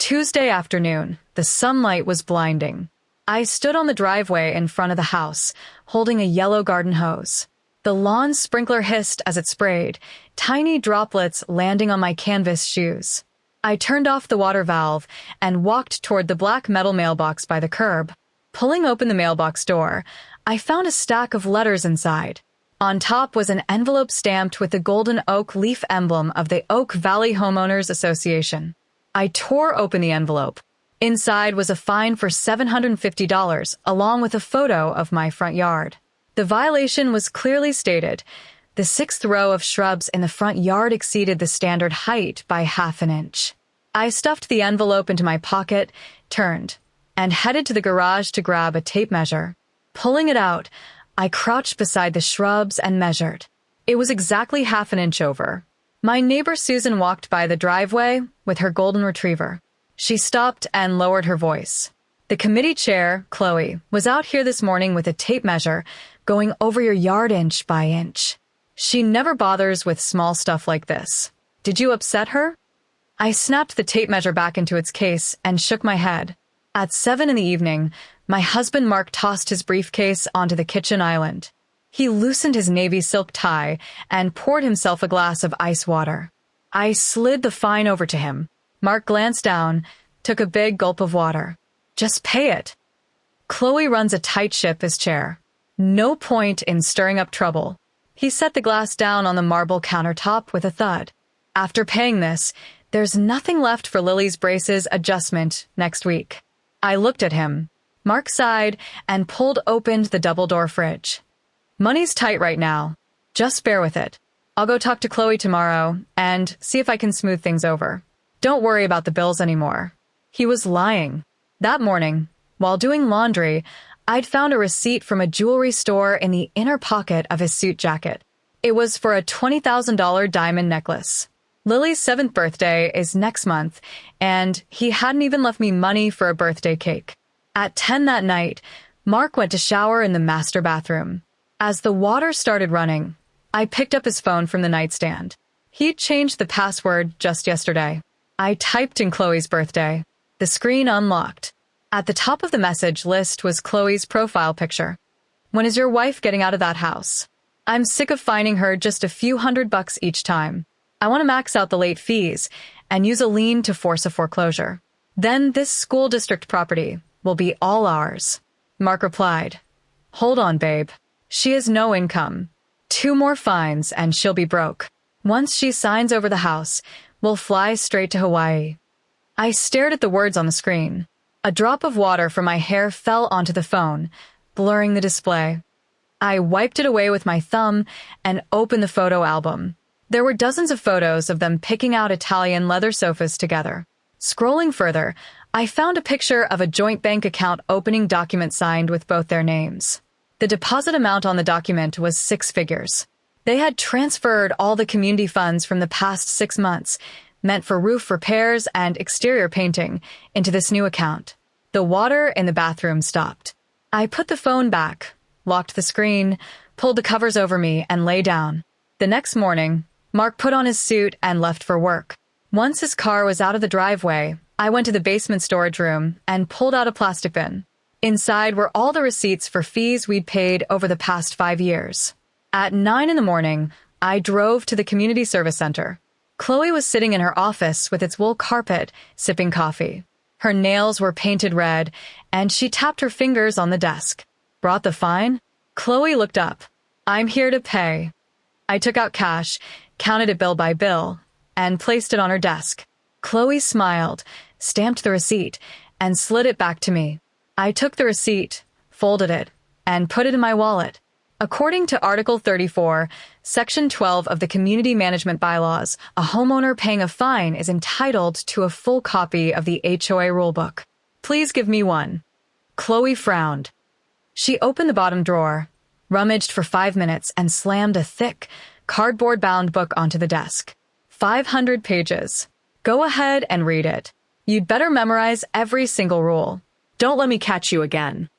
Tuesday afternoon. The sunlight was blinding. I stood on the driveway in front of the house, holding a yellow garden hose. The lawn sprinkler hissed as it sprayed, tiny droplets landing on my canvas shoes. I turned off the water valve and walked toward the black metal mailbox by the curb. Pulling open the mailbox door, I found a stack of letters inside. On top was an envelope stamped with the golden oak leaf emblem of the Oak Valley Homeowners Association. I tore open the envelope. Inside was a fine for $750, along with a photo of my front yard. The violation was clearly stated. The 6th row of shrubs in the front yard exceeded the standard height by half an inch. I stuffed the envelope into my pocket, turned, and headed to the garage to grab a tape measure. Pulling it out, I crouched beside the shrubs and measured. It was exactly half an inch over. My neighbor Susan walked by the driveway with her golden retriever. She stopped and lowered her voice. The committee chair, Chloe, was out here this morning with a tape measure, going over your yard inch by inch. She never bothers with small stuff like this. Did you upset her? I snapped the tape measure back into its case and shook my head. At 7 in the evening, my husband Mark tossed his briefcase onto the kitchen island. He loosened his navy silk tie and poured himself a glass of ice water. I slid the fine over to him. Mark glanced down, took a big gulp of water. Just pay it. Chloe runs a tight ship as chair. No point in stirring up trouble. He set the glass down on the marble countertop with a thud. After paying this, there's nothing left for Lily's braces adjustment next week. I looked at him. Mark sighed and pulled open the double-door fridge. Money's tight right now. Just bear with it. I'll go talk to Chloe tomorrow and see if I can smooth things over. Don't worry about the bills anymore. He was lying. That morning, while doing laundry, I'd found a receipt from a jewelry store in the inner pocket of his suit jacket. It was for a $20,000 diamond necklace. Lily's 7th birthday is next month, and he hadn't even left me money for a birthday cake. At 10 that night, Mark went to shower in the master bathroom. As the water started running, I picked up his phone from the nightstand. He'd changed the password just yesterday. I typed in Chloe's birthday. The screen unlocked. At the top of the message list was Chloe's profile picture. When is your wife getting out of that house? I'm sick of fining her just a few $100 each time. I want to max out the late fees and use a lien to force a foreclosure. Then this school district property will be all ours. Mark replied, Hold on, babe. She has no income. 2 more fines and she'll be broke. Once she signs over the house, we'll fly straight to Hawaii. I stared at the words on the screen. A drop of water from my hair fell onto the phone, blurring the display. I wiped it away with my thumb and opened the photo album. There were dozens of photos of them picking out Italian leather sofas together. Scrolling further, I found a picture of a joint bank account opening document signed with both their names. The deposit amount on the document was 6 figures. They had transferred all the community funds from the past 6 months, meant for roof repairs and exterior painting, into this new account. The water in the bathroom stopped. I put the phone back, locked the screen, pulled the covers over me, and lay down. The next morning, Mark put on his suit and left for work. Once his car was out of the driveway, I went to the basement storage room and pulled out a plastic bin. Inside were all the receipts for fees we'd paid over the past 5 years. At 9 in the morning, I drove to the community service center. Chloe was sitting in her office with its wool carpet, sipping coffee. Her nails were painted red, and she tapped her fingers on the desk. Brought the fine? Chloe looked up. I'm here to pay. I took out cash, counted it bill by bill, and placed it on her desk. Chloe smiled, stamped the receipt, and slid it back to me. I took the receipt, folded it, and put it in my wallet. According to Article 34, Section 12 of the Community Management Bylaws, a homeowner paying a fine is entitled to a full copy of the HOA rulebook. Please give me one. Chloe frowned. She opened the bottom drawer, rummaged for 5 minutes, and slammed a thick, cardboard-bound book onto the desk. 500 pages. Go ahead and read it. You'd better memorize every single rule. Don't let me catch you again.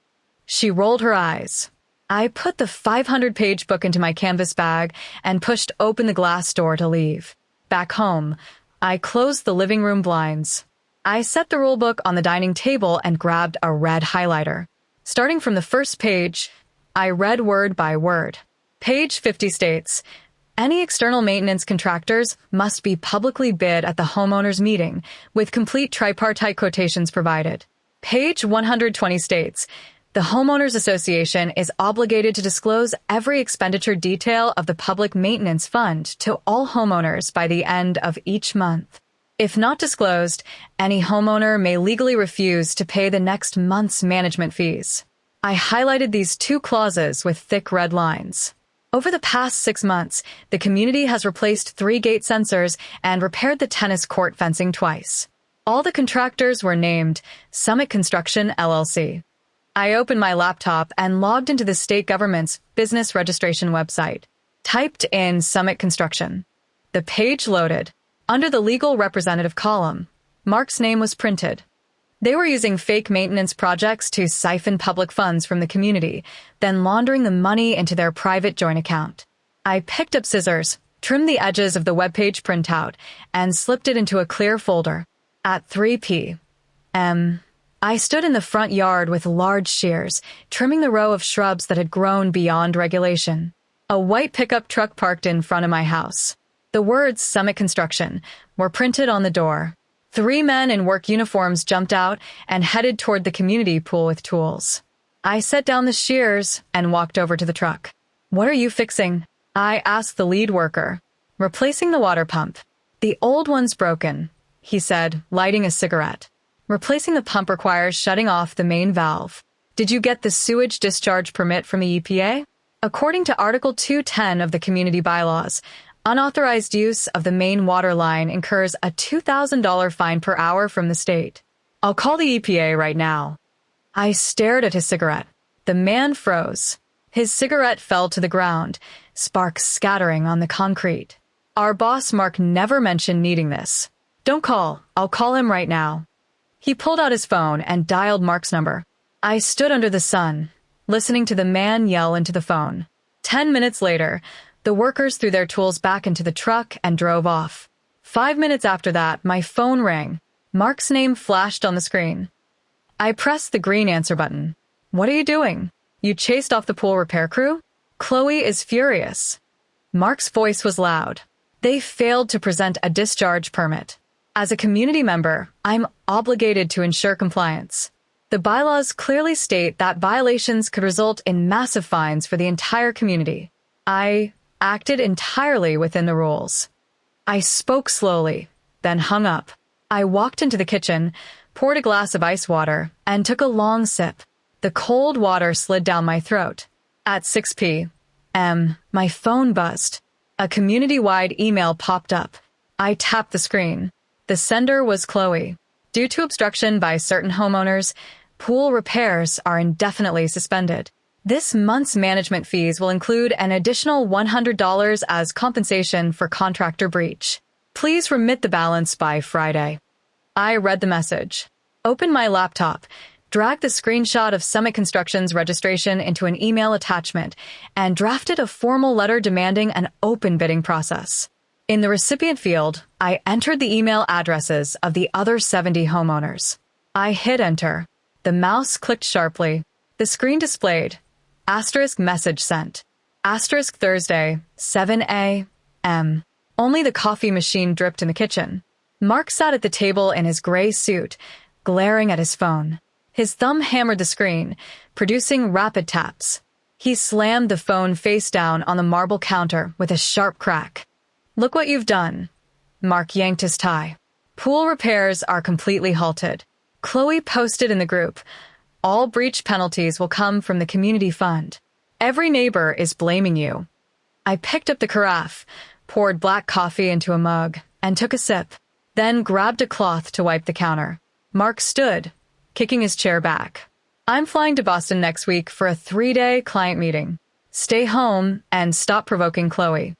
She rolled her eyes. I put the 500-page book into my canvas bag and pushed open the glass door to leave. Back home, I closed the living room blinds. I set the rulebook on the dining table and grabbed a red highlighter. Starting from the first page, I read word by word. Page 50 states, any external maintenance contractors must be publicly bid at the homeowners meeting, with complete tripartite quotations provided. Page 120 states, the Homeowners Association is obligated to disclose every expenditure detail of the Public Maintenance Fund to all homeowners by the end of each month. If not disclosed, any homeowner may legally refuse to pay the next month's management fees. I highlighted these two clauses with thick red lines. Over the past 6 months, the community has replaced 3 gate sensors and repaired the tennis court fencing twice. All the contractors were named Summit Construction, LLC. I opened my laptop and logged into the state government's business registration website. Typed in Summit Construction. The page loaded. Under the legal representative column, Mark's name was printed. They were using fake maintenance projects to siphon public funds from the community, then laundering the money into their private joint account. I picked up scissors, trimmed the edges of the webpage printout, and slipped it into a clear folder. At 3 p.m., I stood in the front yard with large shears, trimming the row of shrubs that had grown beyond regulation. A white pickup truck parked in front of my house. The words Summit Construction were printed on the door. 3 men in work uniforms jumped out and headed toward the community pool with tools. I set down the shears and walked over to the truck. What are you fixing? I asked the lead worker. Replacing the water pump. The old one's broken, he said, lighting a cigarette. Replacing the pump requires shutting off the main valve. Did you get the sewage discharge permit from the EPA? According to Article 210 of the community bylaws, unauthorized use of the main water line incurs a $2,000 fine per hour from the state. I'll call the EPA right now. I stared at his cigarette. The man froze. His cigarette fell to the ground, sparks scattering on the concrete. Our boss Mark never mentioned needing this. Don't call. I'll call him right now. He pulled out his phone and dialed Mark's number. I stood under the sun, listening to the man yell into the phone. 10 minutes later, the workers threw their tools back into the truck and drove off. 5 minutes after that, my phone rang. Mark's name flashed on the screen. I pressed the green answer button. What are you doing? You chased off the pool repair crew? Chloe is furious. Mark's voice was loud. They failed to present a discharge permit. As a community member, I'm obligated to ensure compliance. The bylaws clearly state that violations could result in massive fines for the entire community. I acted entirely within the rules. I spoke slowly, then hung up. I walked into the kitchen, poured a glass of ice water, and took a long sip. The cold water slid down my throat. At 6 p.m., my phone buzzed. A community-wide email popped up. I tapped the screen. The sender was Chloe. Due to obstruction by certain homeowners, pool repairs are indefinitely suspended. This month's management fees will include an additional $100 as compensation for contractor breach. Please remit the balance by Friday. I read the message, opened my laptop, dragged the screenshot of Summit Construction's registration into an email attachment, and drafted a formal letter demanding an open bidding process. In the recipient field, I entered the email addresses of the other 70 homeowners. I hit enter. The mouse clicked sharply. The screen displayed *message sent. Thursday, 7 a.m. Only the coffee machine dripped in the kitchen. Mark sat at the table in his gray suit, glaring at his phone. His thumb hammered the screen, producing rapid taps. He slammed the phone face down on the marble counter with a sharp crack. Look what you've done. Mark yanked his tie. Pool repairs are completely halted. Chloe posted in the group, all breach penalties will come from the community fund. Every neighbor is blaming you. I picked up the carafe, poured black coffee into a mug, and took a sip, then grabbed a cloth to wipe the counter. Mark stood, kicking his chair back. I'm flying to Boston next week for a 3-day client meeting. Stay home and stop provoking Chloe.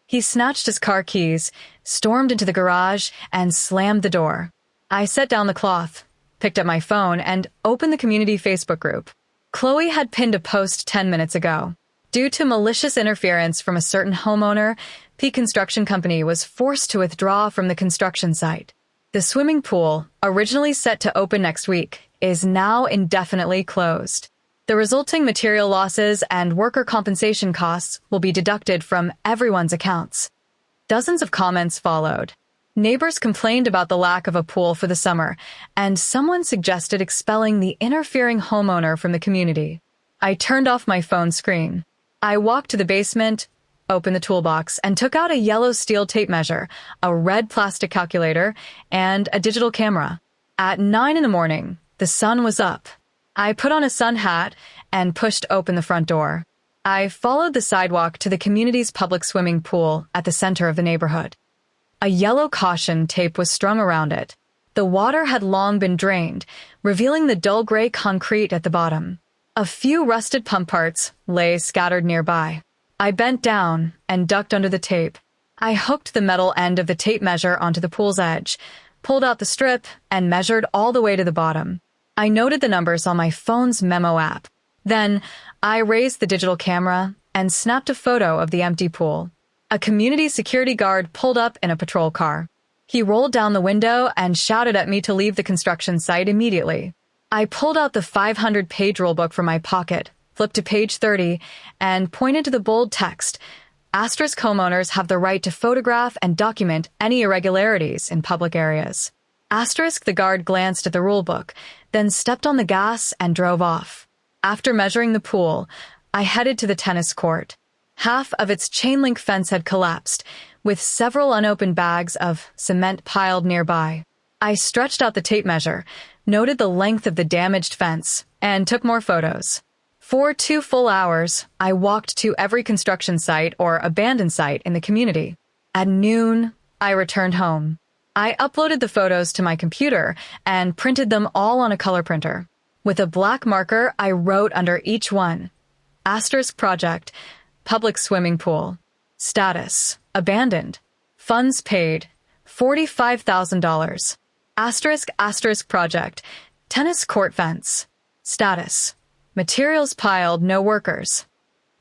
He snatched his car keys, stormed into the garage, and slammed the door. I set down the cloth, picked up my phone, and opened the community Facebook group. Chloe had pinned a post 10 minutes ago. Due to malicious interference from a certain homeowner, P Construction Company was forced to withdraw from the construction site. The swimming pool, originally set to open next week, is now indefinitely closed. The resulting material losses and worker compensation costs will be deducted from everyone's accounts. Dozens of comments followed. Neighbors complained about the lack of a pool for the summer, and someone suggested expelling the interfering homeowner from the community. I turned off my phone screen. I walked to the basement, opened the toolbox, and took out a yellow steel tape measure, a red plastic calculator, and a digital camera. At 9 a.m, the sun was up. I put on a sun hat and pushed open the front door. I followed the sidewalk to the community's public swimming pool at the center of the neighborhood. A yellow caution tape was strung around it. The water had long been drained, revealing the dull gray concrete at the bottom. A few rusted pump parts lay scattered nearby. I bent down and ducked under the tape. I hooked the metal end of the tape measure onto the pool's edge, pulled out the strip, and measured all the way to the bottom. I noted the numbers on my phone's memo app. Then, I raised the digital camera and snapped a photo of the empty pool. A community security guard pulled up in a patrol car. He rolled down the window and shouted at me to leave the construction site immediately. I pulled out the 500-page rulebook from my pocket, flipped to page 30, and pointed to the bold text, "Asterisk homeowners have the right to photograph and document any irregularities in public areas." Asterisk, the guard glanced at the rulebook, then stepped on the gas and drove off. After measuring the pool, I headed to the tennis court. Half of its chain-link fence had collapsed, with several unopened bags of cement piled nearby. I stretched out the tape measure, noted the length of the damaged fence, and took more photos. For 2 full hours, I walked to every construction site or abandoned site in the community. At noon, I returned home. I uploaded the photos to my computer and printed them all on a color printer. With a black marker, I wrote under each one, "Asterisk project, public swimming pool. Status, abandoned. Funds paid, $45,000. Asterisk project, tennis court fence. Status, materials piled, no workers.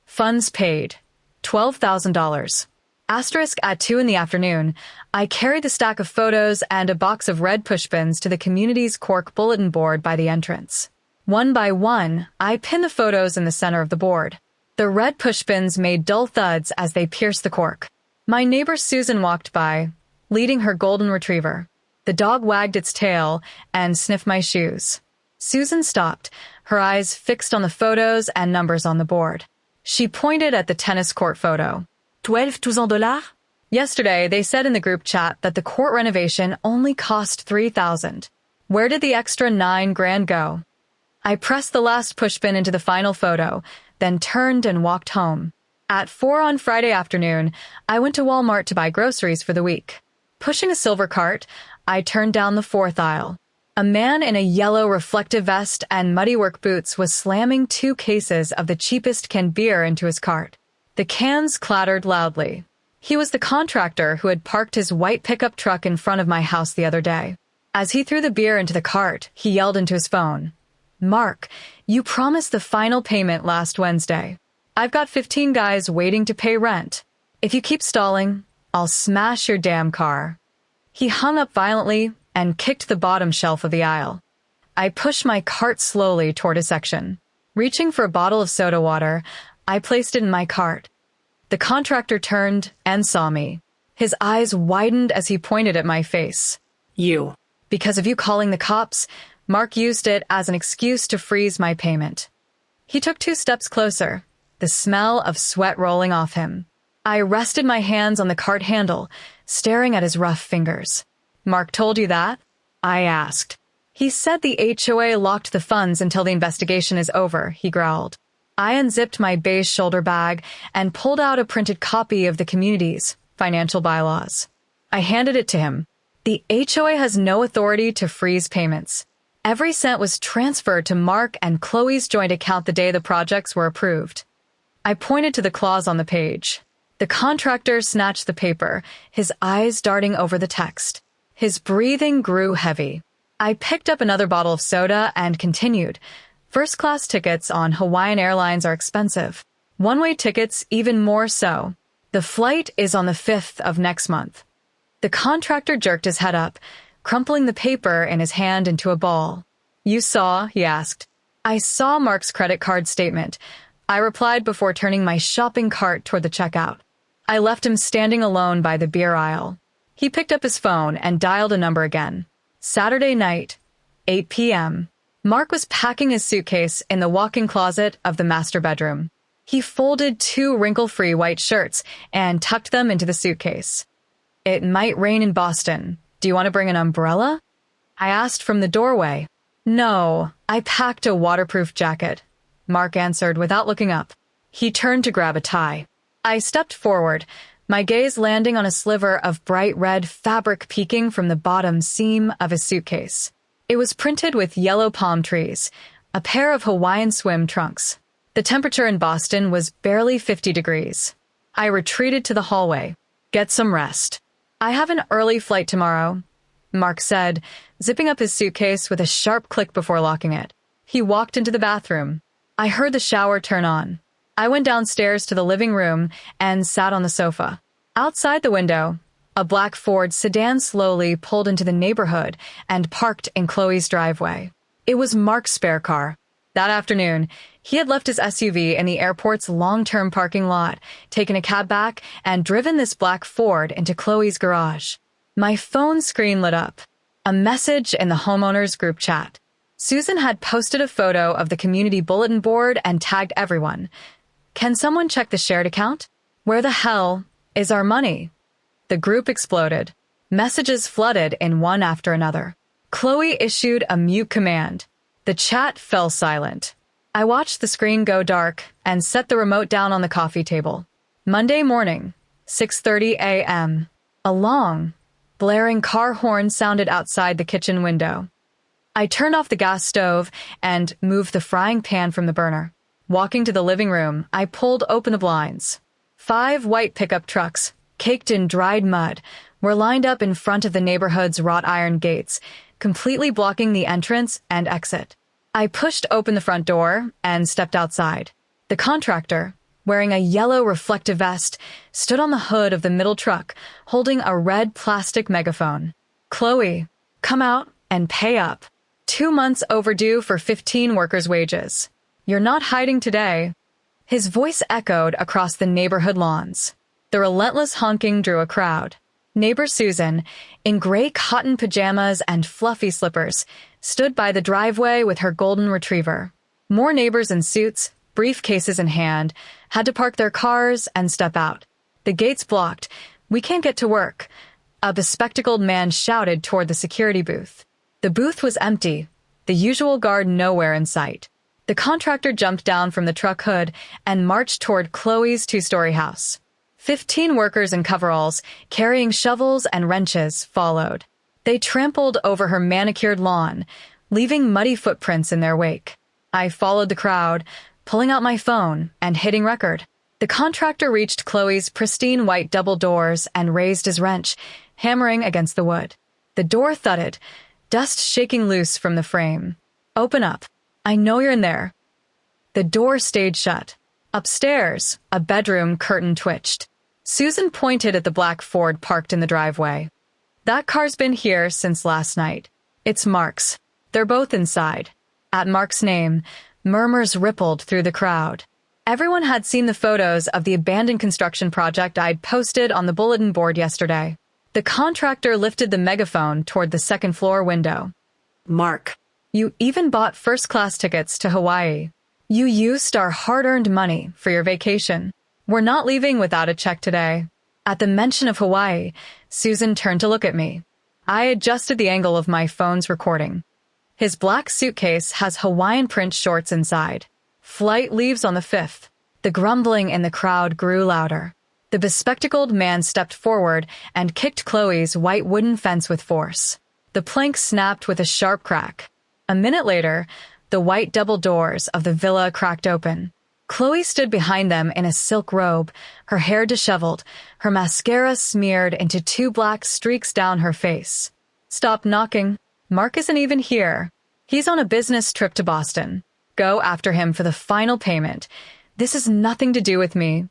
Funds paid, $12,000. Asterisk at 2 p.m, I carried the stack of photos and a box of red pushpins to the community's cork bulletin board by the entrance. One by one, I pinned the photos in the center of the board. The red pushpins made dull thuds as they pierced the cork. My neighbor Susan walked by, leading her golden retriever. The dog wagged its tail and sniffed my shoes. Susan stopped, her eyes fixed on the photos and numbers on the board. She pointed at the tennis court photo. $12,000? Yesterday, they said in the group chat that the court renovation only cost $3,000. Where did the extra $9,000 go? I pressed the last pushpin into the final photo, then turned and walked home. At 4 on Friday afternoon, I went to Walmart to buy groceries for the week. Pushing a silver cart, I turned down the 4th aisle. A man in a yellow reflective vest and muddy work boots was slamming 2 cases of the cheapest canned beer into his cart. The cans clattered loudly. He was the contractor who had parked his white pickup truck in front of my house the other day. As he threw the beer into the cart, he yelled into his phone, "Mark, you promised the final payment last Wednesday. I've got 15 guys waiting to pay rent. If you keep stalling, I'll smash your damn car." He hung up violently and kicked the bottom shelf of the aisle. I pushed my cart slowly toward a section. Reaching for a bottle of soda water, I placed it in my cart. The contractor turned and saw me. His eyes widened as he pointed at my face. "You. Because of you calling the cops, Mark used it as an excuse to freeze my payment." He took 2 steps closer, the smell of sweat rolling off him. I rested my hands on the cart handle, staring at his rough fingers. "Mark told you that?" I asked. "He said the HOA locked the funds until the investigation is over," he growled. I unzipped my beige shoulder bag and pulled out a printed copy of the community's financial bylaws. I handed it to him. The HOA has no authority to freeze payments. Every cent was transferred to Mark and Chloe's joint account the day the projects were approved. I pointed to the clause on the page. The contractor snatched the paper, his eyes darting over the text. His breathing grew heavy. I picked up another bottle of soda and continued. First-class tickets on Hawaiian Airlines are expensive. One-way tickets even more so. The flight is on the 5th of next month. The contractor jerked his head up, crumpling the paper in his hand into a ball. "You saw?" he asked. "I saw Mark's credit card statement," I replied before turning my shopping cart toward the checkout. I left him standing alone by the beer aisle. He picked up his phone and dialed a number again. Saturday night, 8 p.m. Mark was packing his suitcase in the walk-in closet of the master bedroom. He folded 2 wrinkle-free white shirts and tucked them into the suitcase. "It might rain in Boston. Do you want to bring an umbrella?" I asked from the doorway. "No, I packed a waterproof jacket," Mark answered without looking up. He turned to grab a tie. I stepped forward, my gaze landing on a sliver of bright red fabric peeking from the bottom seam of his suitcase. It was printed with yellow palm trees, a pair of Hawaiian swim trunks. The temperature in Boston was barely 50 degrees. I retreated to the hallway. "Get some rest." "I have an early flight tomorrow," Mark said, zipping up his suitcase with a sharp click before locking it. He walked into the bathroom. I heard the shower turn on. I went downstairs to the living room and sat on the sofa. Outside the window, a black Ford sedan slowly pulled into the neighborhood and parked in Chloe's driveway. It was Mark's spare car. That afternoon, he had left his SUV in the airport's long-term parking lot, taken a cab back, and driven this black Ford into Chloe's garage. My phone screen lit up. A message in the homeowners group chat. Susan had posted a photo of the community bulletin board and tagged everyone. "Can someone check the shared account? Where the hell is our money?" The group exploded. Messages flooded in one after another. Chloe issued a mute command. The chat fell silent. I watched the screen go dark and set the remote down on the coffee table. Monday morning, 6:30 a.m. A long, blaring car horn sounded outside the kitchen window. I turned off the gas stove and moved the frying pan from the burner. Walking to the living room, I pulled open the blinds. 5 white pickup trucks, caked in dried mud, were lined up in front of the neighborhood's wrought iron gates, completely blocking the entrance and exit. I pushed open the front door and stepped outside. The contractor, wearing a yellow reflective vest, stood on the hood of the middle truck, holding a red plastic megaphone. "Chloe, come out and pay up. 2 months overdue for 15 workers' wages. You're not hiding today." His voice echoed across the neighborhood lawns. The relentless honking drew a crowd. Neighbor Susan, in gray cotton pajamas and fluffy slippers, stood by the driveway with her golden retriever. More neighbors in suits, briefcases in hand, had to park their cars and step out. "The gate's blocked. We can't get to work," a bespectacled man shouted toward the security booth. The booth was empty, the usual guard nowhere in sight. The contractor jumped down from the truck hood and marched toward Chloe's 2-story house. 15 workers in coveralls, carrying shovels and wrenches, followed. They trampled over her manicured lawn, leaving muddy footprints in their wake. I followed the crowd, pulling out my phone and hitting record. The contractor reached Chloe's pristine white double doors and raised his wrench, hammering against the wood. The door thudded, dust shaking loose from the frame. "Open up. I know you're in there." The door stayed shut. Upstairs, a bedroom curtain twitched. Susan pointed at the black Ford parked in the driveway. "That car's been here since last night. It's Mark's. They're both inside." At Mark's name, murmurs rippled through the crowd. Everyone had seen the photos of the abandoned construction project I'd posted on the bulletin board yesterday. The contractor lifted the megaphone toward the second-floor window. "Mark, you even bought first-class tickets to Hawaii. You used our hard-earned money for your vacation. We're not leaving without a check today." At the mention of Hawaii, Susan turned to look at me. I adjusted the angle of my phone's recording. His black suitcase has Hawaiian print shorts inside. Flight leaves on the 5th. The grumbling in the crowd grew louder. The bespectacled man stepped forward and kicked Chloe's white wooden fence with force. The plank snapped with a sharp crack. A minute later, the white double doors of the villa cracked open. Chloe stood behind them in a silk robe, her hair disheveled, her mascara smeared into 2 black streaks down her face. "Stop knocking. Mark isn't even here. He's on a business trip to Boston. Go after him for the final payment. This has nothing to do with me."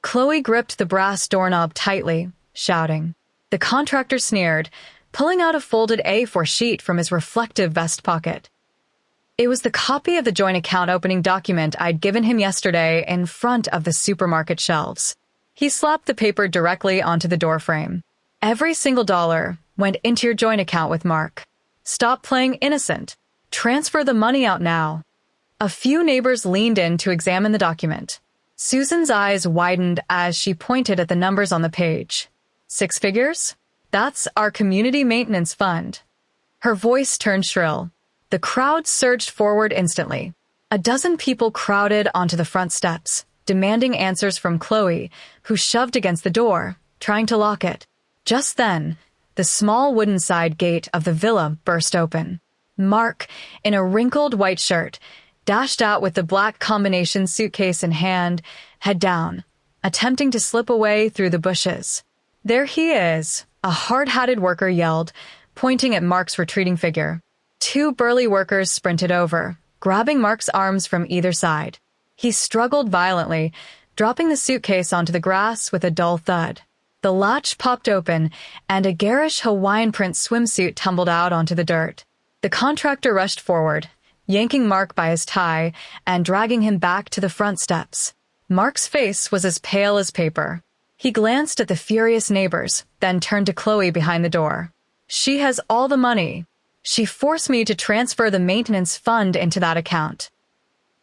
Chloe gripped the brass doorknob tightly, shouting. The contractor sneered, pulling out a folded A4 sheet from his reflective vest pocket. It was the copy of the joint account opening document I'd given him yesterday in front of the supermarket shelves. He slapped the paper directly onto the doorframe. Every single dollar went into your joint account with Mark. Stop playing innocent. Transfer the money out now. A few neighbors leaned in to examine the document. Susan's eyes widened as she pointed at the numbers on the page. 6 figures? That's our community maintenance fund. Her voice turned shrill. The crowd surged forward instantly. A dozen people crowded onto the front steps, demanding answers from Chloe, who shoved against the door, trying to lock it. Just then, the small wooden side gate of the villa burst open. Mark, in a wrinkled white shirt, dashed out with the black combination suitcase in hand, head down, attempting to slip away through the bushes. "There he is," a hard-hatted worker yelled, pointing at Mark's retreating figure. 2 burly workers sprinted over, grabbing Mark's arms from either side. He struggled violently, dropping the suitcase onto the grass with a dull thud. The latch popped open, and a garish Hawaiian print swimsuit tumbled out onto the dirt. The contractor rushed forward, yanking Mark by his tie and dragging him back to the front steps. Mark's face was as pale as paper. He glanced at the furious neighbors, then turned to Chloe behind the door. "She has all the money. She forced me to transfer the maintenance fund into that account.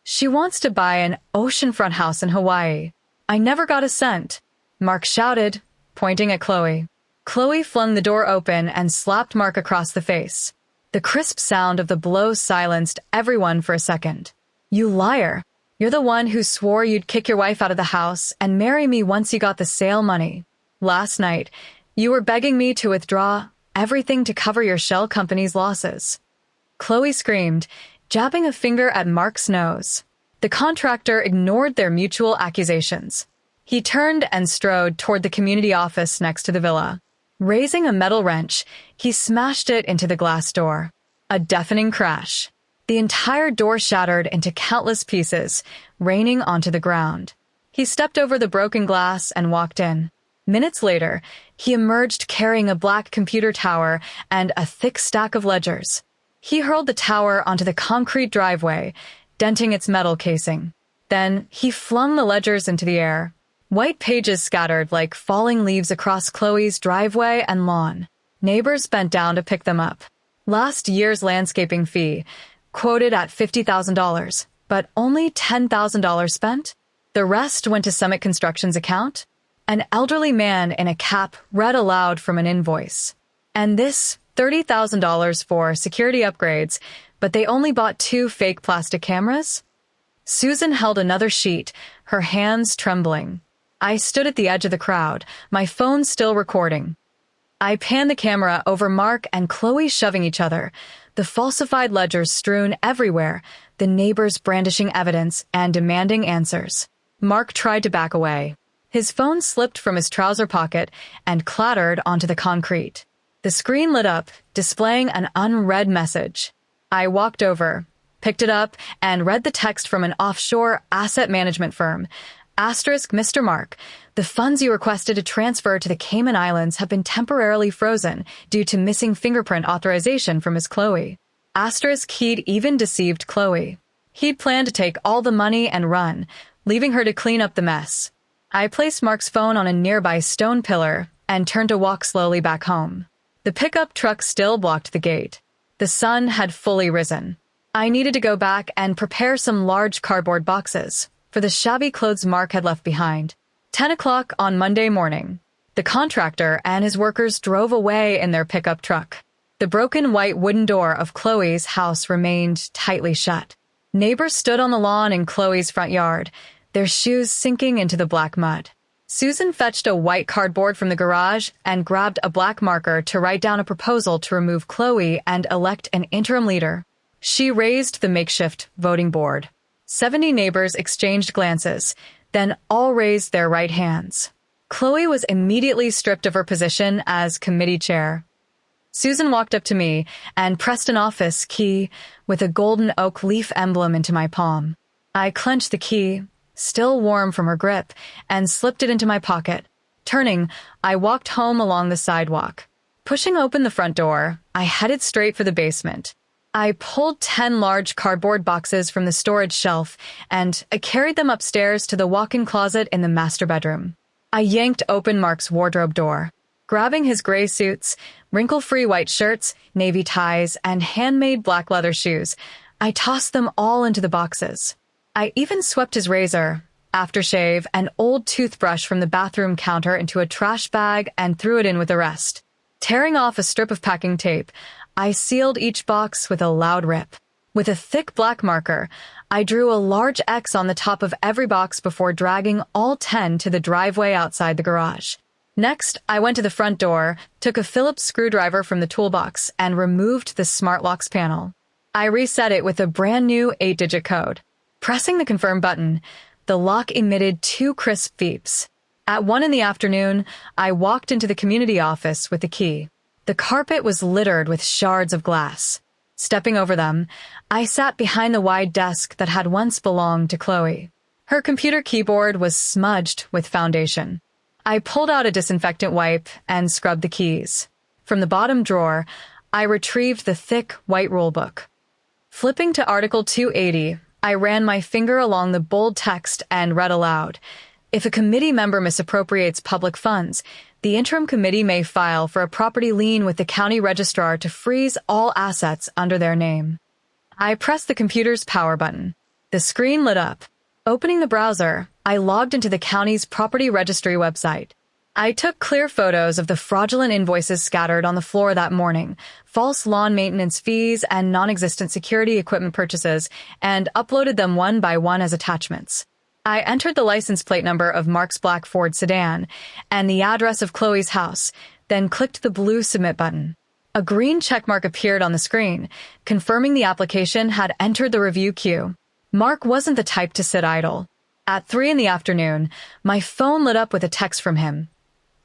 She wants to buy an oceanfront house in Hawaii. I never got a cent," Mark shouted, pointing at Chloe. Chloe flung the door open and slapped Mark across the face. The crisp sound of the blow silenced everyone for a second. "You liar. You're the one who swore you'd kick your wife out of the house and marry me once you got the sale money. Last night, you were begging me to withdraw everything to cover your shell company's losses." Chloe screamed, jabbing a finger at Mark's nose. The contractor ignored their mutual accusations. He turned and strode toward the community office next to the villa. Raising a metal wrench, he smashed it into the glass door. A deafening crash. The entire door shattered into countless pieces, raining onto the ground. He stepped over the broken glass and walked in. Minutes later, he emerged carrying a black computer tower and a thick stack of ledgers. He hurled the tower onto the concrete driveway, denting its metal casing. Then he flung the ledgers into the air. White pages scattered like falling leaves across Chloe's driveway and lawn. Neighbors bent down to pick them up. Last year's landscaping fee, quoted at $50,000, but only $10,000 spent? The rest went to Summit Construction's account? An elderly man in a cap read aloud from an invoice. "And this, $30,000 for security upgrades, but they only bought 2 fake plastic cameras?" Susan held another sheet, her hands trembling. I stood at the edge of the crowd, my phone still recording. I panned the camera over Mark and Chloe shoving each other, the falsified ledgers strewn everywhere, the neighbors brandishing evidence and demanding answers. Mark tried to back away. His phone slipped from his trouser pocket and clattered onto the concrete. The screen lit up, displaying an unread message. I walked over, picked it up, and read the text from an offshore asset management firm. Asterisk Mr. Mark, the funds you requested to transfer to the Cayman Islands have been temporarily frozen due to missing fingerprint authorization from Miss Chloe. Asterisk he'd even deceived Chloe. He'd planned to take all the money and run, leaving her to clean up the mess. I placed Mark's phone on a nearby stone pillar and turned to walk slowly back home. The pickup truck still blocked the gate. The sun had fully risen. I needed to go back and prepare some large cardboard boxes for the shabby clothes Mark had left behind. 10 o'clock on Monday morning. The contractor and his workers drove away in their pickup truck. The broken white wooden door of Chloe's house remained tightly shut. Neighbors stood on the lawn in Chloe's front yard, their shoes sinking into the black mud. Susan fetched a white cardboard from the garage and grabbed a black marker to write down a proposal to remove Chloe and elect an interim leader. She raised the makeshift voting board. 70 neighbors exchanged glances, then all raised their right hands. Chloe was immediately stripped of her position as committee chair. Susan walked up to me and pressed an office key with a golden oak leaf emblem into my palm. I clenched the key, still warm from her grip, and slipped it into my pocket. Turning, I walked home along the sidewalk. Pushing open the front door, I headed straight for the basement. I pulled 10 large cardboard boxes from the storage shelf, and I carried them upstairs to the walk-in closet in the master bedroom. I yanked open Mark's wardrobe door. Grabbing his gray suits, wrinkle-free white shirts, navy ties, and handmade black leather shoes, I tossed them all into the boxes. I even swept his razor, aftershave, and old toothbrush from the bathroom counter into a trash bag and threw it in with the rest. Tearing off a strip of packing tape, I sealed each box with a loud rip. With a thick black marker, I drew a large X on the top of every box before dragging all 10 to the driveway outside the garage. Next, I went to the front door, took a Phillips screwdriver from the toolbox, and removed the smart locks panel. I reset it with a brand new 8-digit code. Pressing the confirm button, the lock emitted 2 crisp beeps. At 1 p.m, I walked into the community office with the key. The carpet was littered with shards of glass. Stepping over them, I sat behind the wide desk that had once belonged to Chloe. Her computer keyboard was smudged with foundation. I pulled out a disinfectant wipe and scrubbed the keys. From the bottom drawer, I retrieved the thick white rulebook. Flipping to Article 280, I ran my finger along the bold text and read aloud. If a committee member misappropriates public funds, the interim committee may file for a property lien with the county registrar to freeze all assets under their name. I pressed the computer's power button. The screen lit up. Opening the browser, I logged into the county's property registry website. I took clear photos of the fraudulent invoices scattered on the floor that morning, false lawn maintenance fees and non-existent security equipment purchases, and uploaded them one by one as attachments. I entered the license plate number of Mark's black Ford sedan and the address of Chloe's house, then clicked the blue submit button. A green checkmark appeared on the screen, confirming the application had entered the review queue. Mark wasn't the type to sit idle. At 3 p.m, my phone lit up with a text from him.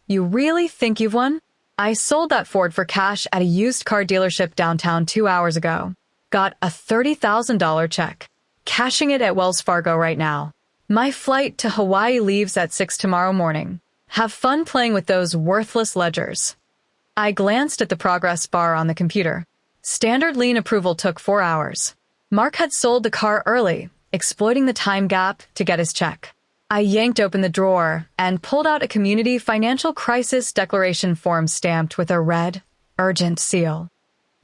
"You really think you've won? I sold that Ford for cash at a used car dealership downtown 2 hours ago. Got a $30,000 check. Cashing it at Wells Fargo right now. My flight to Hawaii leaves at 6 tomorrow morning. Have fun playing with those worthless ledgers." I glanced at the progress bar on the computer. Standard lien approval took 4 hours. Mark had sold the car early, exploiting the time gap to get his check. I yanked open the drawer and pulled out a community financial crisis declaration form stamped with a red, urgent seal.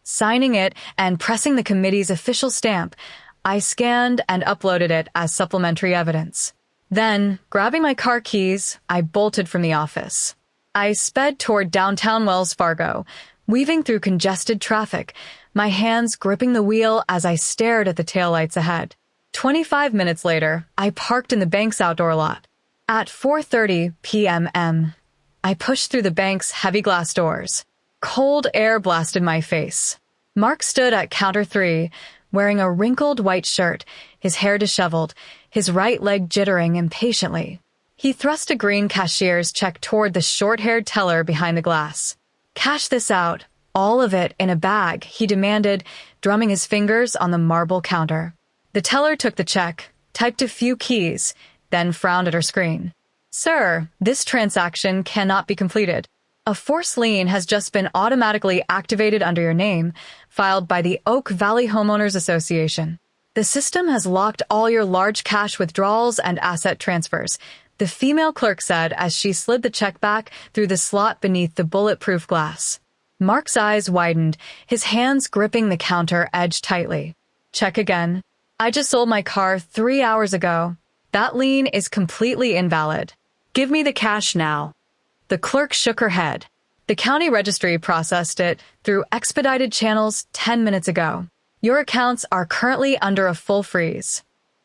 Signing it and pressing the committee's official stamp, I scanned and uploaded it as supplementary evidence. Then, grabbing my car keys, I bolted from the office. I sped toward downtown Wells Fargo, weaving through congested traffic, my hands gripping the wheel as I stared at the taillights ahead. 25 minutes later, I parked in the bank's outdoor lot. At 4:30 p.m, I pushed through the bank's heavy glass doors. Cold air blasted my face. Mark stood at counter 3, wearing a wrinkled white shirt, his hair disheveled, his right leg jittering impatiently. He thrust a green cashier's check toward the short-haired teller behind the glass. "Cash this out, all of it in a bag," he demanded, drumming his fingers on the marble counter. The teller took the check, typed a few keys, then frowned at her screen. "Sir, this transaction cannot be completed. A forced lien has just been automatically activated under your name, filed by the Oak Valley Homeowners Association. The system has locked all your large cash withdrawals and asset transfers," the female clerk said as she slid the check back through the slot beneath the bulletproof glass. Mark's eyes widened, his hands gripping the counter edge tightly. "Check again. I just sold my car 3 hours ago. That lien is completely invalid. Give me the cash now." The clerk shook her head. "The county registry processed it through expedited channels 10 minutes ago. Your accounts are currently under a full freeze."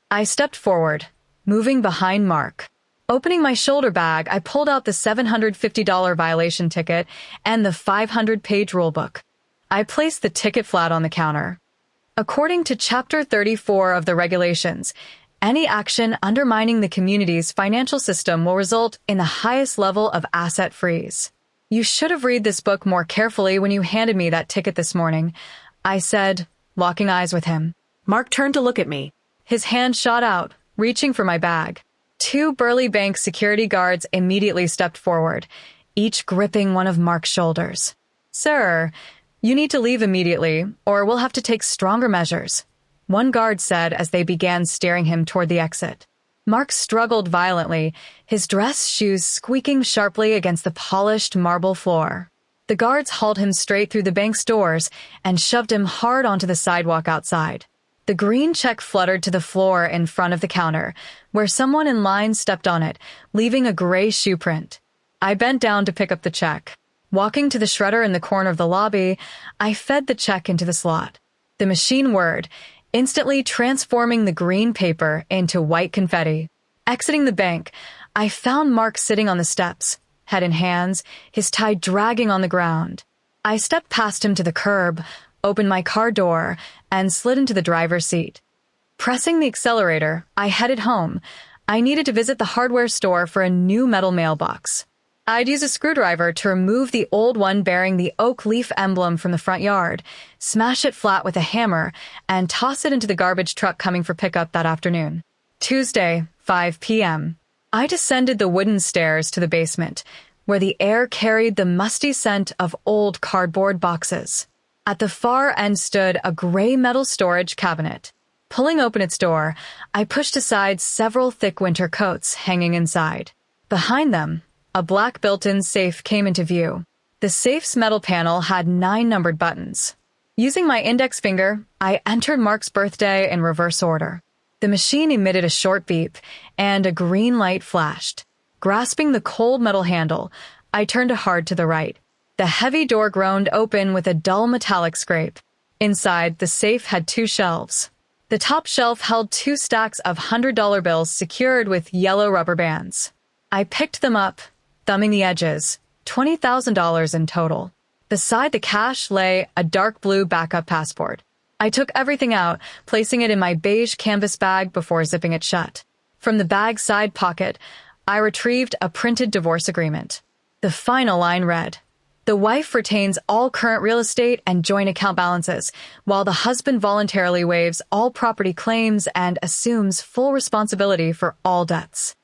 I stepped forward, moving behind Mark. Opening my shoulder bag, I pulled out the $750 violation ticket and the 500-page rulebook. I placed the ticket flat on the counter. According to Chapter 34 of the regulations, any action undermining the community's financial system will result in the highest level of asset freeze. "You should have read this book more carefully when you handed me that ticket this morning," I said, locking eyes with him. Mark turned to look at me. His hand shot out, reaching for my bag. 2 burly bank security guards immediately stepped forward, each gripping one of Mark's shoulders. "Sir, you need to leave immediately, or we'll have to take stronger measures," one guard said as they began steering him toward the exit. Mark struggled violently, his dress shoes squeaking sharply against the polished marble floor. The guards hauled him straight through the bank's doors and shoved him hard onto the sidewalk outside. The green check fluttered to the floor in front of the counter, where someone in line stepped on it, leaving a gray shoe print. I bent down to pick up the check. Walking to the shredder in the corner of the lobby, I fed the check into the slot. The machine whirred, instantly transforming the green paper into white confetti. Exiting the bank, I found Mark sitting on the steps, head in hands, his tie dragging on the ground. I stepped past him to the curb, opened my car door, and slid into the driver's seat. Pressing the accelerator, I headed home. I needed to visit the hardware store for a new metal mailbox. I'd use a screwdriver to remove the old one bearing the oak leaf emblem from the front yard, smash it flat with a hammer, and toss it into the garbage truck coming for pickup that afternoon. Tuesday, 5 p.m. I descended the wooden stairs to the basement, where the air carried the musty scent of old cardboard boxes. At the far end stood a gray metal storage cabinet. Pulling open its door, I pushed aside several thick winter coats hanging inside. Behind them, a black built-in safe came into view. The safe's metal panel had 9 numbered buttons. Using my index finger, I entered Mark's birthday in reverse order. The machine emitted a short beep, and a green light flashed. Grasping the cold metal handle, I turned hard to the right. The heavy door groaned open with a dull metallic scrape. Inside, the safe had 2 shelves. The top shelf held 2 stacks of $100 bills secured with yellow rubber bands. I picked them up, thumbing the edges, $20,000 in total. Beside the cash lay a dark blue backup passport. I took everything out, placing it in my beige canvas bag before zipping it shut. From the bag's side pocket, I retrieved a printed divorce agreement. The final line read, "The wife retains all current real estate and joint account balances, while the husband voluntarily waives all property claims and assumes full responsibility for all debts."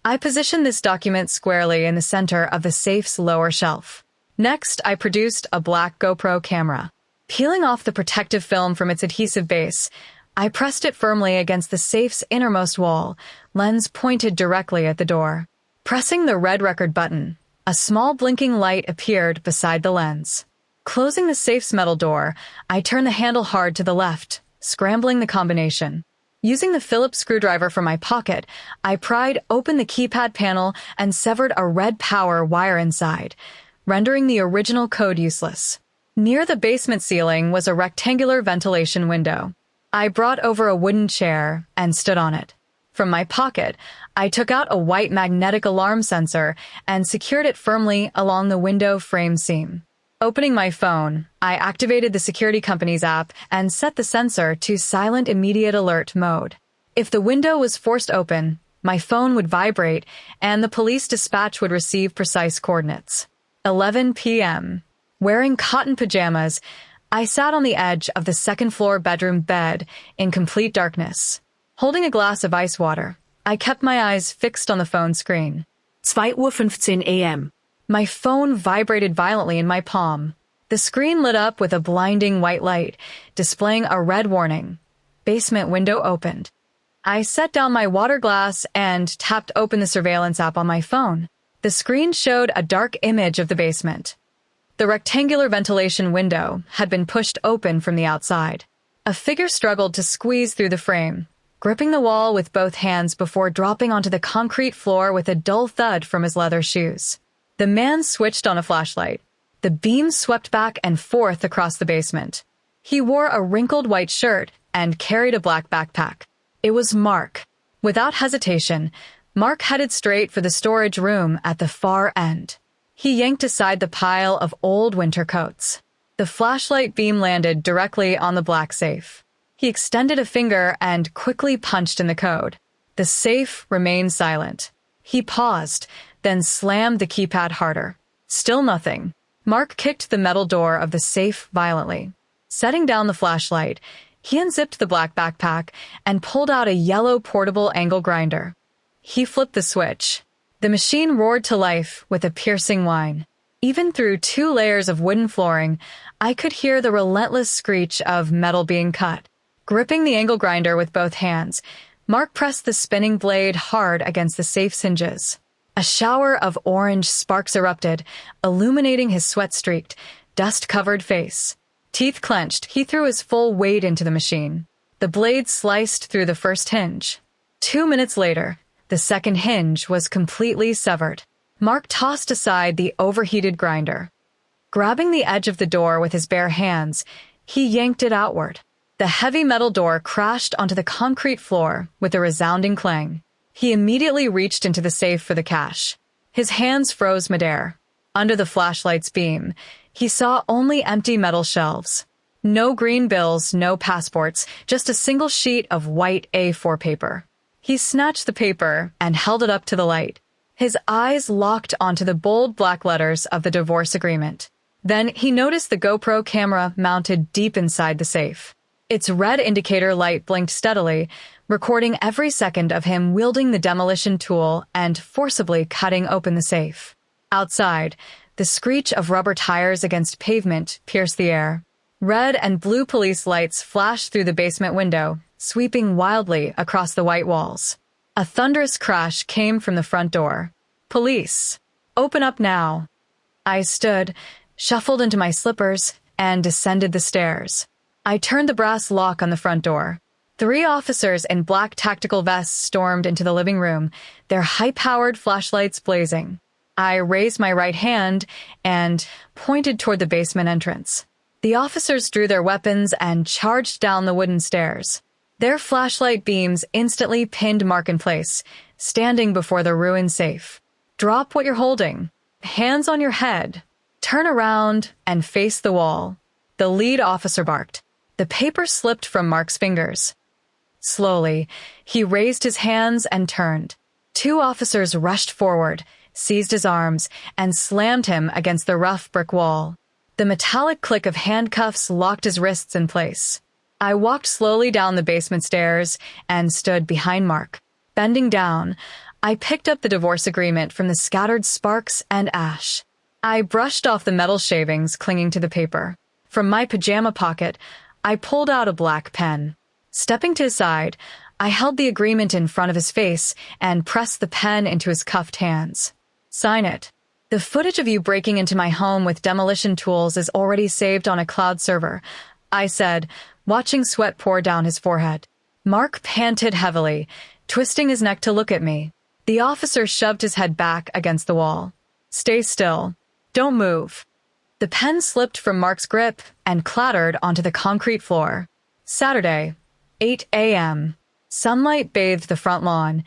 I positioned this document squarely in the center of the safe's lower shelf. Next, I produced a black GoPro camera. Peeling off the protective film from its adhesive base, I pressed it firmly against the safe's innermost wall, lens pointed directly at the door. Pressing the red record button, a small blinking light appeared beside the lens. Closing the safe's metal door, I turned the handle hard to the left, scrambling the combination. Using the Phillips screwdriver from my pocket, I pried open the keypad panel and severed a red power wire inside, rendering the original code useless. Near the basement ceiling was a rectangular ventilation window. I brought over a wooden chair and stood on it. From my pocket, I took out a white magnetic alarm sensor and secured it firmly along the window frame seam. Opening my phone, I activated the security company's app and set the sensor to silent immediate alert mode. If the window was forced open, my phone would vibrate and the police dispatch would receive precise coordinates. 11 p.m. Wearing cotton pajamas, I sat on the edge of the second-floor bedroom bed in complete darkness. Holding a glass of ice water, I kept my eyes fixed on the phone screen. 2:15 a.m. My phone vibrated violently in my palm. The screen lit up with a blinding white light, displaying a red warning. Basement window opened. I set down my water glass and tapped open the surveillance app on my phone. The screen showed a dark image of the basement. The rectangular ventilation window had been pushed open from the outside. A figure struggled to squeeze through the frame, gripping the wall with both hands before dropping onto the concrete floor with a dull thud from his leather shoes. The man switched on a flashlight. The beam swept back and forth across the basement. He wore a wrinkled white shirt and carried a black backpack. It was Mark. Without hesitation, Mark headed straight for the storage room at the far end. He yanked aside the pile of old winter coats. The flashlight beam landed directly on the black safe. He extended a finger and quickly punched in the code. The safe remained silent. He paused, then slammed the keypad harder. Still nothing. Mark kicked the metal door of the safe violently. Setting down the flashlight, he unzipped the black backpack and pulled out a yellow portable angle grinder. He flipped the switch. The machine roared to life with a piercing whine. Even through 2 layers of wooden flooring, I could hear the relentless screech of metal being cut. Gripping the angle grinder with both hands, Mark pressed the spinning blade hard against the safe's hinges. A shower of orange sparks erupted, illuminating his sweat-streaked, dust-covered face. Teeth clenched, he threw his full weight into the machine. The blade sliced through the first hinge. 2 minutes later, the second hinge was completely severed. Mark tossed aside the overheated grinder. Grabbing the edge of the door with his bare hands, he yanked it outward. The heavy metal door crashed onto the concrete floor with a resounding clang. He immediately reached into the safe for the cash. His hands froze midair. Under the flashlight's beam, he saw only empty metal shelves. No green bills, no passports, just a single sheet of white A4 paper. He snatched the paper and held it up to the light. His eyes locked onto the bold black letters of the divorce agreement. Then he noticed the GoPro camera mounted deep inside the safe. Its red indicator light blinked steadily, recording every second of him wielding the demolition tool and forcibly cutting open the safe. Outside, the screech of rubber tires against pavement pierced the air. Red and blue police lights flashed through the basement window, sweeping wildly across the white walls. A thunderous crash came from the front door. "Police! Open up now!" I stood, shuffled into my slippers, and descended the stairs. I turned the brass lock on the front door. 3 officers in black tactical vests stormed into the living room, their high-powered flashlights blazing. I raised my right hand and pointed toward the basement entrance. The officers drew their weapons and charged down the wooden stairs. Their flashlight beams instantly pinned Mark in place, standing before the ruined safe. "Drop what you're holding. Hands on your head. Turn around and face the wall," the lead officer barked. The paper slipped from Mark's fingers. Slowly, he raised his hands and turned. 2 officers rushed forward, seized his arms, and slammed him against the rough brick wall. The metallic click of handcuffs locked his wrists in place. I walked slowly down the basement stairs and stood behind Mark. Bending down, I picked up the divorce agreement from the scattered sparks and ash. I brushed off the metal shavings clinging to the paper. From my pajama pocket, I pulled out a black pen. Stepping to his side, I held the agreement in front of his face and pressed the pen into his cuffed hands. "Sign it. The footage of you breaking into my home with demolition tools is already saved on a cloud server," I said, watching sweat pour down his forehead. Mark panted heavily, twisting his neck to look at me. The officer shoved his head back against the wall. "Stay still. Don't move." The pen slipped from Mark's grip and clattered onto the concrete floor. Saturday, 8 a.m. Sunlight bathed the front lawn,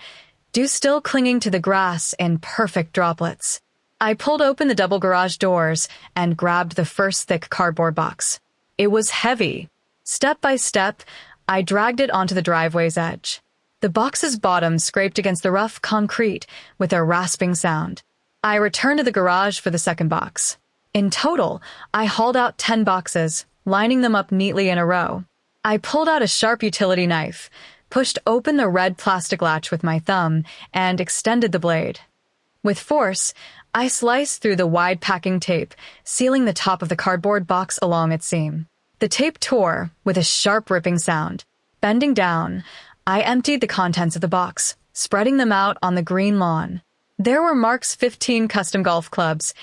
dew still clinging to the grass in perfect droplets. I pulled open the double garage doors and grabbed the first thick cardboard box. It was heavy. Step by step, I dragged it onto the driveway's edge. The box's bottom scraped against the rough concrete with a rasping sound. I returned to the garage for the second box. In total, I hauled out 10 boxes, lining them up neatly in a row. I pulled out a sharp utility knife, pushed open the red plastic latch with my thumb, and extended the blade. With force, I sliced through the wide packing tape, sealing the top of the cardboard box along its seam. The tape tore with a sharp ripping sound. Bending down, I emptied the contents of the box, spreading them out on the green lawn. There were Mark's 15 custom golf clubs,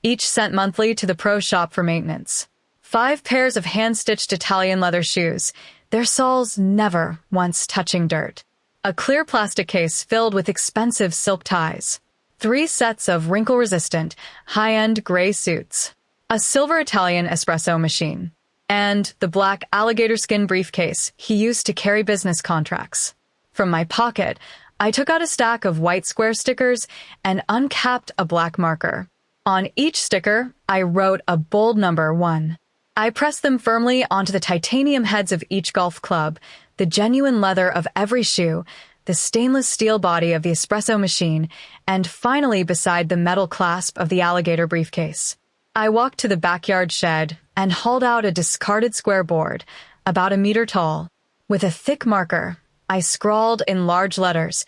each sent monthly to the pro shop for maintenance. 5 pairs of hand-stitched Italian leather shoes, their soles never once touching dirt. A clear plastic case filled with expensive silk ties. 3 sets of wrinkle-resistant, high-end gray suits. A silver Italian espresso machine. And the black alligator skin briefcase he used to carry business contracts. From my pocket, I took out a stack of white square stickers and uncapped a black marker. On each sticker, I wrote a bold number 1. I pressed them firmly onto the titanium heads of each golf club, the genuine leather of every shoe, the stainless steel body of the espresso machine, and finally beside the metal clasp of the alligator briefcase. I walked to the backyard shed and hauled out a discarded square board, about a meter tall. With a thick marker, I scrawled in large letters,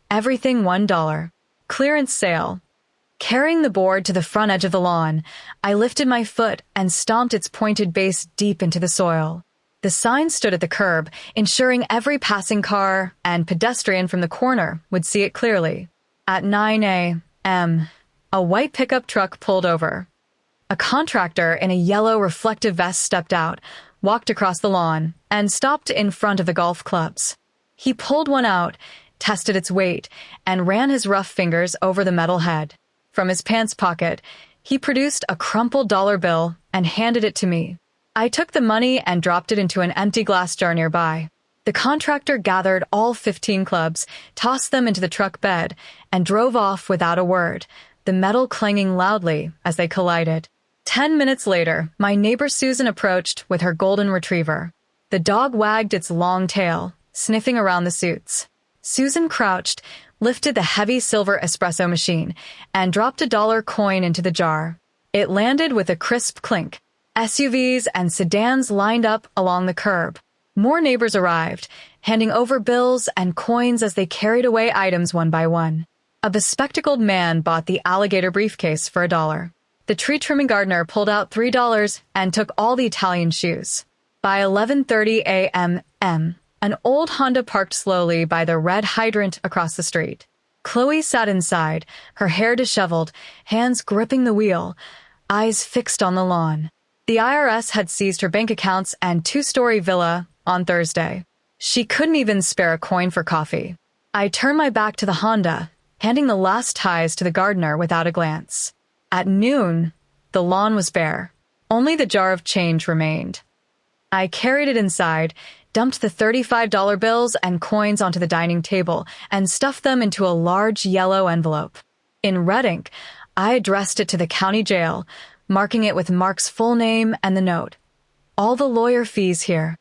"Everything $1. Clearance sale. Carrying the board to the front edge of the lawn, I lifted my foot and stomped its pointed base deep into the soil. The sign stood at the curb, ensuring every passing car and pedestrian from the corner would see it clearly. At 9 a.m., a white pickup truck pulled over. A contractor in a yellow reflective vest stepped out, walked across the lawn, and stopped in front of the golf clubs. He pulled one out, tested its weight, and ran his rough fingers over the metal head. From his pants pocket, he produced a crumpled dollar bill and handed it to me. I took the money and dropped it into an empty glass jar nearby. The contractor gathered all 15 clubs, tossed them into the truck bed, and drove off without a word, the metal clanging loudly as they collided. 10 minutes later, my neighbor Susan approached with her golden retriever. The dog wagged its long tail, sniffing around the suits. Susan crouched, lifted the heavy silver espresso machine, and dropped a dollar coin into the jar. It landed with a crisp clink. SUVs and sedans lined up along the curb. More neighbors arrived, handing over bills and coins as they carried away items one by one. A bespectacled man bought the alligator briefcase for $1. The tree-trimming gardener pulled out $3 and took all the Italian shoes. By 11:30 a.m., an old Honda parked slowly by the red hydrant across the street. Chloe sat inside, her hair disheveled, hands gripping the wheel, eyes fixed on the lawn. The IRS had seized her bank accounts and two-story villa on Thursday. She couldn't even spare a coin for coffee. I turned my back to the Honda, handing the last ties to the gardener without a glance. At noon, the lawn was bare. Only the jar of change remained. I carried it inside, dumped the $35 bills and coins onto the dining table, and stuffed them into a large yellow envelope. In red ink, I addressed it to the county jail, marking it with Mark's full name and the note. All the lawyer fees here.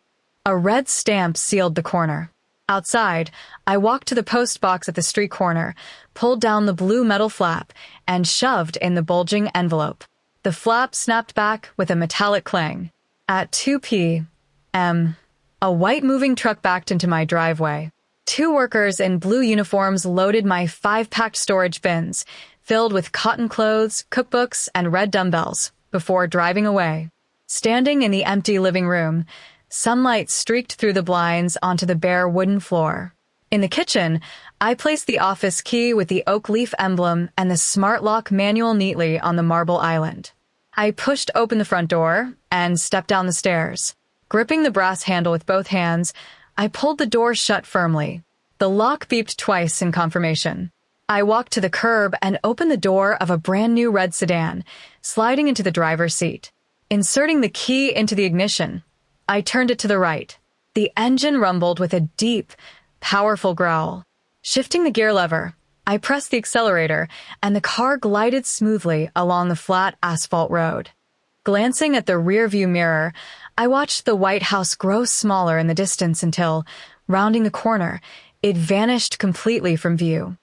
A red stamp sealed the corner. Outside, I walked to the post box at the street corner, pulled down the blue metal flap, and shoved in the bulging envelope. The flap snapped back with a metallic clang. At 2 p.m., a white moving truck backed into my driveway. Two workers in blue uniforms loaded my 5-packed storage bins, filled with cotton clothes, cookbooks, and red dumbbells, before driving away. Standing in the empty living room, sunlight streaked through the blinds onto the bare wooden floor. In the kitchen, I placed the office key with the oak leaf emblem and the smart lock manual neatly on the marble island. I pushed open the front door and stepped down the stairs. Gripping the brass handle with both hands, I pulled the door shut firmly. The lock beeped twice in confirmation. I walked to the curb and opened the door of a brand new red sedan, sliding into the driver's seat. Inserting the key into the ignition, I turned it to the right. The engine rumbled with a deep, powerful growl. Shifting the gear lever, I pressed the accelerator, and the car glided smoothly along the flat asphalt road. Glancing at the rearview mirror, I watched the White House grow smaller in the distance until, rounding the corner, it vanished completely from view.